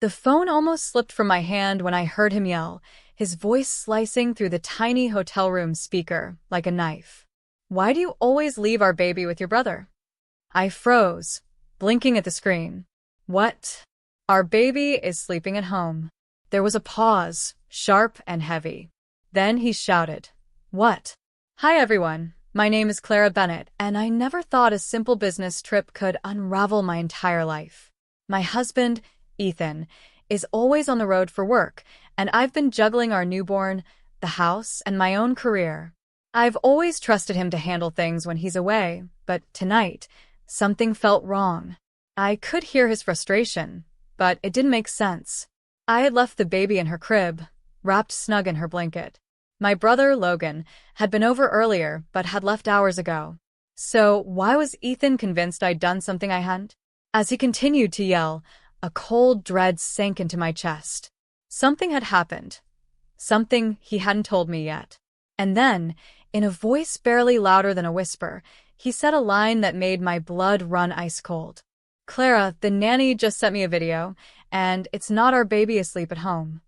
The phone almost slipped from my hand when I heard him yell, his voice slicing through the tiny hotel room speaker like a knife. "Why do you always leave our baby with your brother?" I froze, blinking at the screen. "What?" "Our baby is sleeping at home." There was a pause, sharp and heavy. Then he shouted, "What?" "Hi everyone, my name is Clara Bennett, and I never thought a simple business trip could unravel my entire life. My husband, Ethan, is always on the road for work, and I've been juggling our newborn, the house, and my own career. I've always trusted him to handle things when he's away, but tonight, something felt wrong. I could hear his frustration, but it didn't make sense. I had left the baby in her crib, wrapped snug in her blanket. My brother, Logan, had been over earlier but had left hours ago. So why was Ethan convinced I'd done something I hadn't? As he continued to yell, a cold dread sank into my chest. Something had happened. Something he hadn't told me yet. And then, in a voice barely louder than a whisper, he said a line that made my blood run ice cold. "Clara, the nanny just sent me a video, and it's not our baby asleep at home."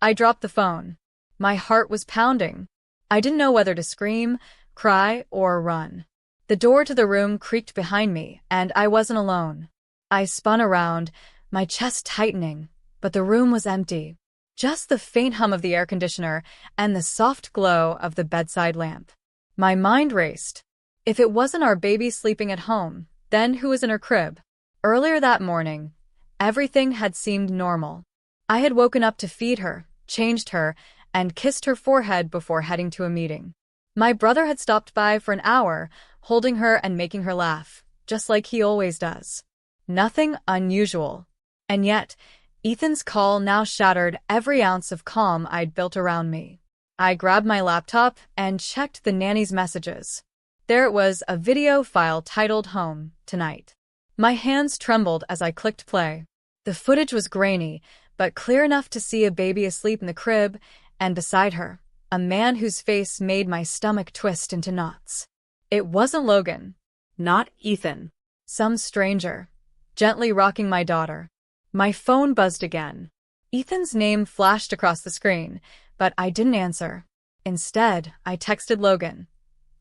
I dropped the phone. My heart was pounding. I didn't know whether to scream, cry, or run. The door to the room creaked behind me, and I wasn't alone. I spun around, my chest tightening, but the room was empty. Just the faint hum of the air conditioner and the soft glow of the bedside lamp. My mind raced. If it wasn't our baby sleeping at home, then who was in her crib? Earlier that morning, everything had seemed normal. I had woken up to feed her, changed her, and kissed her forehead before heading to a meeting. My brother had stopped by for an hour, holding her and making her laugh, just like he always does. Nothing unusual. And yet, Ethan's call now shattered every ounce of calm I'd built around me. I grabbed my laptop and checked the nanny's messages. There it was, a video file titled "Home Tonight." My hands trembled as I clicked play. The footage was grainy, but clear enough to see a baby asleep in the crib, and beside her, a man whose face made my stomach twist into knots. It wasn't Logan. Not Ethan. Some stranger, gently rocking my daughter. My phone buzzed again. Ethan's name flashed across the screen, but I didn't answer. Instead, I texted Logan.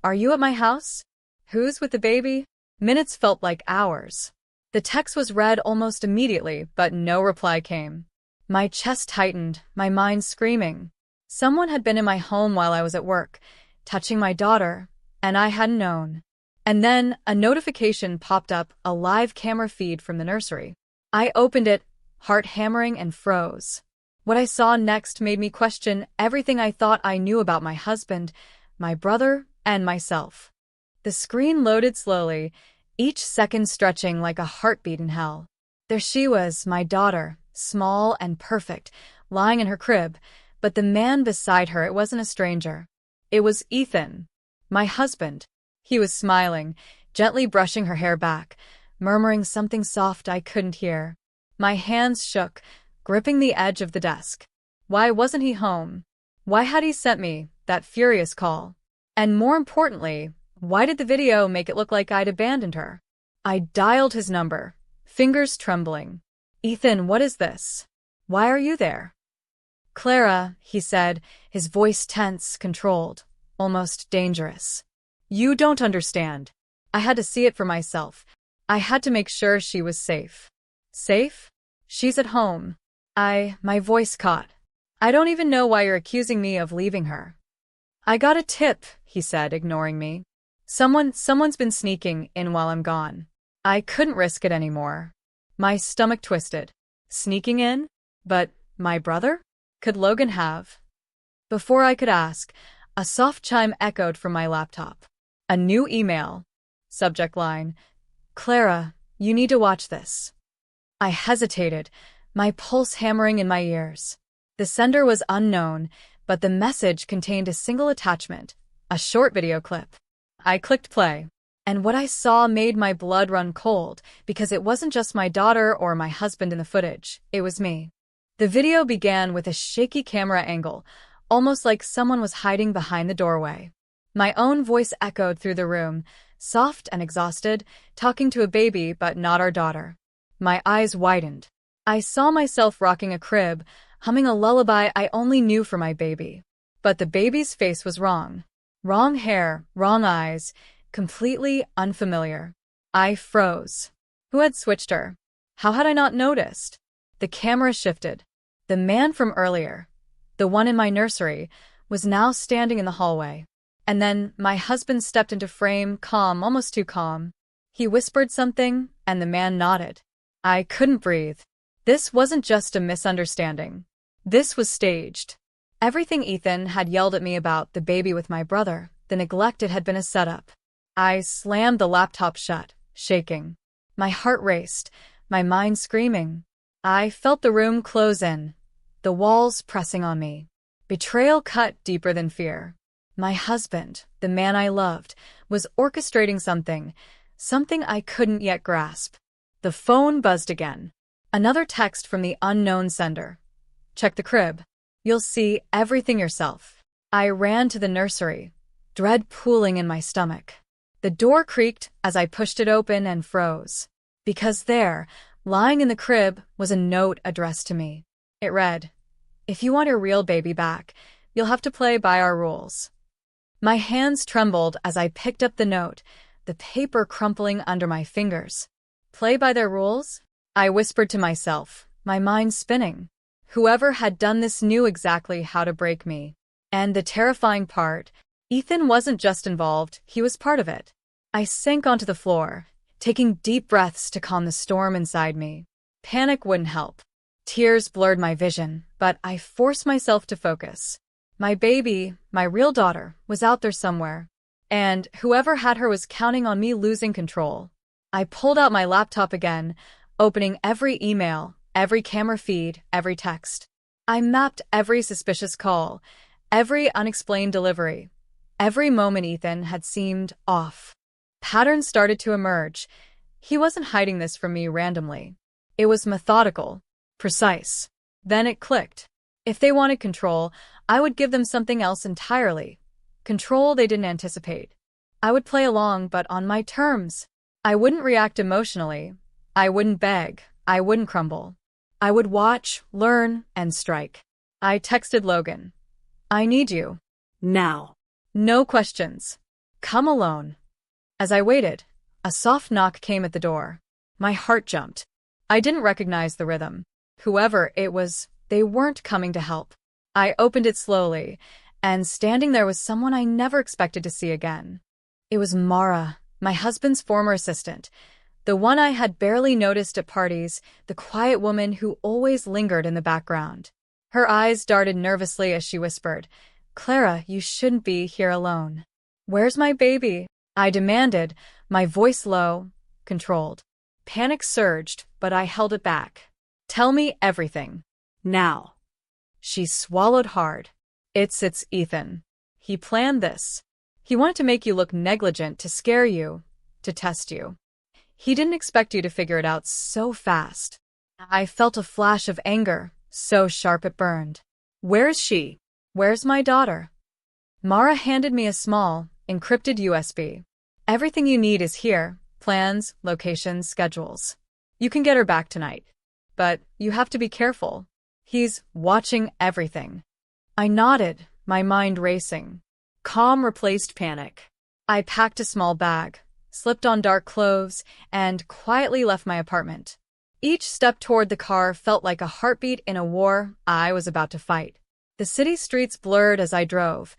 "Are you at my house? Who's with the baby?" Minutes felt like hours. The text was read almost immediately, but no reply came. My chest tightened, my mind screaming. Someone had been in my home while I was at work, touching my daughter, and I hadn't known. And then a notification popped up, a live camera feed from the nursery. I opened it, heart hammering, and froze. What I saw next made me question everything I thought I knew about my husband, my brother, and myself. The screen loaded slowly, each second stretching like a heartbeat in hell. There she was, my daughter, small and perfect, lying in her crib, but the man beside her, it wasn't a stranger. It was Ethan, my husband. He was smiling, gently brushing her hair back, murmuring something soft I couldn't hear. My hands shook, gripping the edge of the desk. Why wasn't he home? Why had he sent me that furious call? And more importantly, why did the video make it look like I'd abandoned her? I dialed his number, fingers trembling. "Ethan, what is this? Why are you there?" "Clara," he said, his voice tense, controlled, almost dangerous. "You don't understand. I had to see it for myself. I had to make sure she was safe." "Safe? She's at home." My voice caught. "I don't even know why you're accusing me of leaving her." "I got a tip," he said, ignoring me. Someone's been sneaking in while I'm gone. I couldn't risk it anymore." My stomach twisted. Sneaking in? But my brother? Could Logan have? Before I could ask, a soft chime echoed from my laptop. A new email. Subject line: "Clara, you need to watch this." I hesitated, my pulse hammering in my ears. The sender was unknown, but the message contained a single attachment, a short video clip. I clicked play, and what I saw made my blood run cold, because it wasn't just my daughter or my husband in the footage, it was me. The video began with a shaky camera angle, almost like someone was hiding behind the doorway. My own voice echoed through the room, soft and exhausted, talking to a baby but not our daughter. My eyes widened. I saw myself rocking a crib, humming a lullaby I only knew for my baby. But the baby's face was wrong. Wrong hair, wrong eyes, completely unfamiliar. I froze. Who had switched her? How had I not noticed? The camera shifted. The man from earlier, the one in my nursery, was now standing in the hallway. And then my husband stepped into frame, calm, almost too calm. He whispered something, and the man nodded. I couldn't breathe. This wasn't just a misunderstanding. This was staged. Everything Ethan had yelled at me about the baby with my brother, the neglect it had been a setup. I slammed the laptop shut, shaking. My heart raced, my mind screaming. I felt the room close in, the walls pressing on me. Betrayal cut deeper than fear. My husband, the man I loved, was orchestrating something I couldn't yet grasp. The phone buzzed again. Another text from the unknown sender. Check the crib. You'll see everything yourself. I ran to the nursery, dread pooling in my stomach. The door creaked as I pushed it open and froze. Because there, lying in the crib, was a note addressed to me. It read, "If you want your real baby back, you'll have to play by our rules." My hands trembled as I picked up the note, the paper crumpling under my fingers. Play by their rules? I whispered to myself, my mind spinning. Whoever had done this knew exactly how to break me. And the terrifying part, Ethan wasn't just involved, he was part of it. I sank onto the floor, taking deep breaths to calm the storm inside me. Panic wouldn't help. Tears blurred my vision, but I forced myself to focus. My baby, my real daughter, was out there somewhere. And whoever had her was counting on me losing control. I pulled out my laptop again, opening every email, every camera feed, every text. I mapped every suspicious call, every unexplained delivery. Every moment Ethan had seemed off. Patterns started to emerge. He wasn't hiding this from me randomly. It was methodical, precise. Then it clicked. If they wanted control, I would give them something else entirely. Control they didn't anticipate. I would play along, but on my terms. I wouldn't react emotionally. I wouldn't beg. I wouldn't crumble. I would watch, learn, and strike. I texted Logan. I need you. Now. No questions. Come alone. As I waited, a soft knock came at the door. My heart jumped. I didn't recognize the rhythm. Whoever it was, they weren't coming to help. I opened it slowly, and standing there was someone I never expected to see again. It was Mara, my husband's former assistant, the one I had barely noticed at parties, the quiet woman who always lingered in the background. Her eyes darted nervously as she whispered, "Clara, you shouldn't be here alone." "Where's my baby?" I demanded, my voice low, controlled. Panic surged, but I held it back. "Tell me everything." Now. She swallowed hard. It's Ethan. He planned this. He wanted to make you look negligent, to scare you, to test you. He didn't expect you to figure it out so fast. I felt a flash of anger, so sharp it burned. "Where is she? Where's my daughter?" Mara handed me a small, encrypted USB. "Everything you need is here. Plans, locations, schedules. You can get her back tonight. But you have to be careful. He's watching everything." I nodded, my mind racing. Calm replaced panic. I packed a small bag, slipped on dark clothes, and quietly left my apartment. Each step toward the car felt like a heartbeat in a war I was about to fight. The city streets blurred as I drove,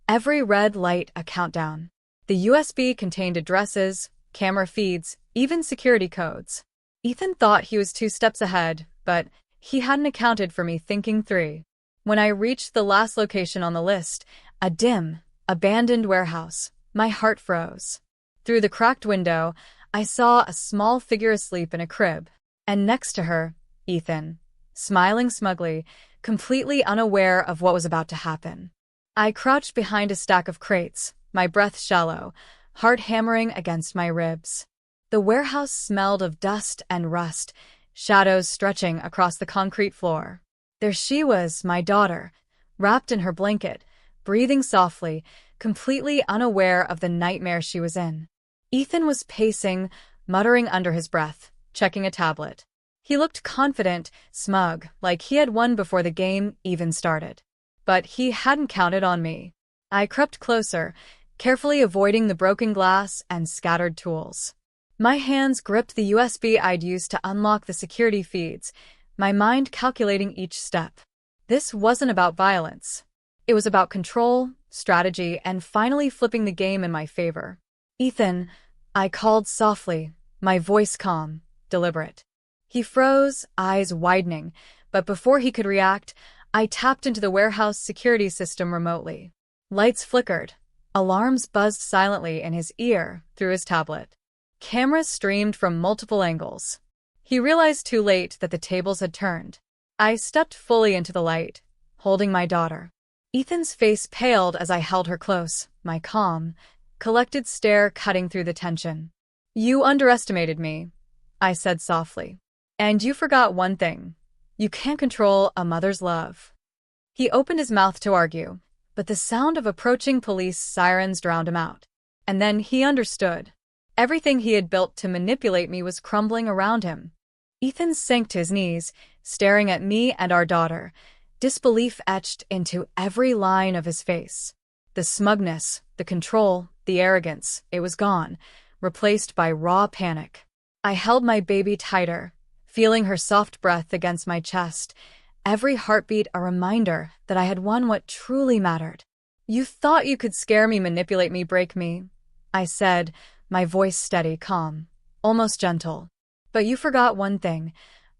every red light a countdown. The USB contained addresses, camera feeds, even security codes. Ethan thought he was 2 steps ahead, but he hadn't accounted for me thinking 3. When I reached the last location on the list, a dim, abandoned warehouse, my heart froze. Through the cracked window, I saw a small figure asleep in a crib, and next to her, Ethan, smiling smugly, completely unaware of what was about to happen. I crouched behind a stack of crates, my breath shallow, heart hammering against my ribs. The warehouse smelled of dust and rust, shadows stretching across the concrete floor. There she was, my daughter, wrapped in her blanket, breathing softly, completely unaware of the nightmare she was in. Ethan was pacing, muttering under his breath, checking a tablet. He looked confident, smug, like he had won before the game even started. But he hadn't counted on me. I crept closer, carefully avoiding the broken glass and scattered tools. My hands gripped the USB I'd used to unlock the security feeds, my mind calculating each step. This wasn't about violence. It was about control, strategy, and finally flipping the game in my favor. "Ethan," I called softly, my voice calm, deliberate. He froze, eyes widening, but before he could react, I tapped into the warehouse security system remotely. Lights flickered. Alarms buzzed silently in his ear through his tablet. Cameras streamed from multiple angles. He realized too late that the tables had turned. I stepped fully into the light, holding my daughter. Ethan's face paled as I held her close, my calm, collected stare cutting through the tension. "You underestimated me," I said softly. "And you forgot one thing. You can't control a mother's love." He opened his mouth to argue, but the sound of approaching police sirens drowned him out. And then he understood. Everything he had built to manipulate me was crumbling around him. Ethan sank to his knees, staring at me and our daughter, disbelief etched into every line of his face. The smugness, the control, the arrogance, it was gone, replaced by raw panic. I held my baby tighter, feeling her soft breath against my chest, every heartbeat a reminder that I had won what truly mattered. "You thought you could scare me, manipulate me, break me," I said, my voice steady, calm, almost gentle. "But you forgot one thing.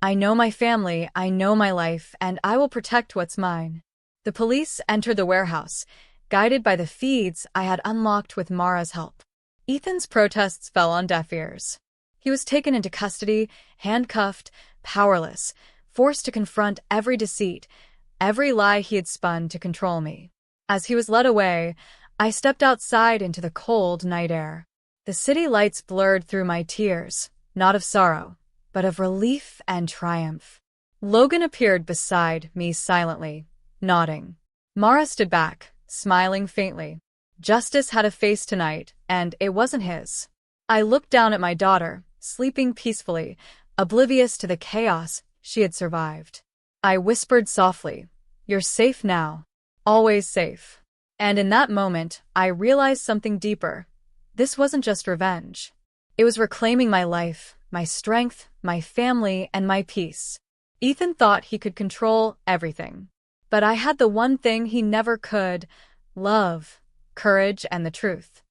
I know my family, I know my life, and I will protect what's mine." The police entered the warehouse, guided by the feeds I had unlocked with Mara's help. Ethan's protests fell on deaf ears. He was taken into custody, handcuffed, powerless, forced to confront every deceit, every lie he had spun to control me. As he was led away, I stepped outside into the cold night air. The city lights blurred through my tears, not of sorrow, but of relief and triumph. Logan appeared beside me silently, nodding. Mara stood back, smiling faintly. Justice had a face tonight, and it wasn't his. I looked down at my daughter, sleeping peacefully, oblivious to the chaos she had survived. I whispered softly, "You're safe now. Always safe." And in that moment, I realized something deeper. This wasn't just revenge. It was reclaiming my life, my strength, my family, and my peace. Ethan thought he could control everything. But I had the one thing he never could: love, courage, and the truth.